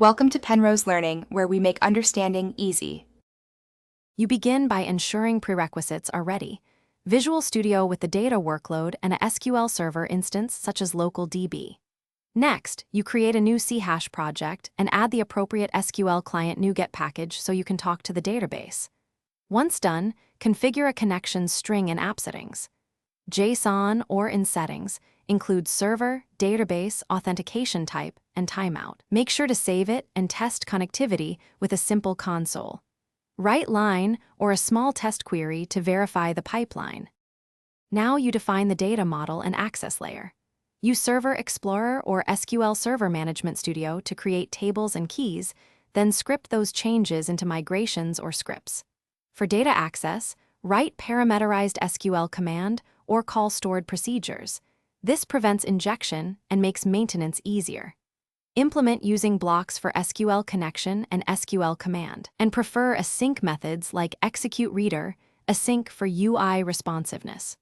Welcome to Penrose Learning, where we make understanding easy. You begin by ensuring prerequisites are ready. Visual Studio with the data workload and a SQL Server instance such as local DB. Next, you create a new CHash project and add the appropriate SQL client NuGet package so you can talk to the database. Once done, configure a connections string in app settings. JSON or in settings, include server, database, authentication type, and timeout. Make sure to save it and test connectivity with a simple console. Write line or a small test query to verify the pipeline. Now you define the data model and access layer. Use Server Explorer or SQL Server Management Studio to create tables and keys, then script those changes into migrations or scripts. For data access, write parameterized SQL command or call stored procedures. This prevents injection and makes maintenance easier. Implement using blocks for SQL connection and SQL command, and prefer async methods like execute reader, async for UI responsiveness.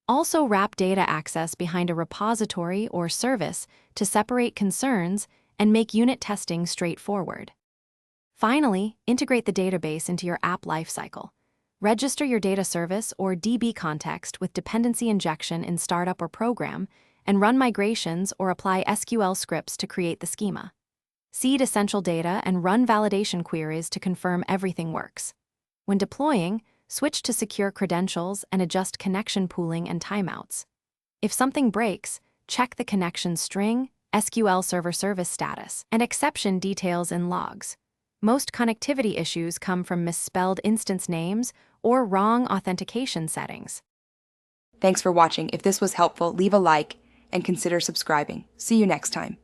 Also wrap data access behind a repository or service to separate concerns and make unit testing straightforward. Finally, integrate the database into your app lifecycle. Register your data service or DB context with dependency injection in startup or program, and run migrations or apply SQL scripts to create the schema. Seed essential data and run validation queries to confirm everything works. When deploying, switch to secure credentials and adjust connection pooling and timeouts. If something breaks, check the connection string, SQL Server service status, and exception details in logs. Most connectivity issues come from misspelled instance names or wrong authentication settings. Thanks for watching. If this was helpful, leave a like and consider subscribing. See you next time.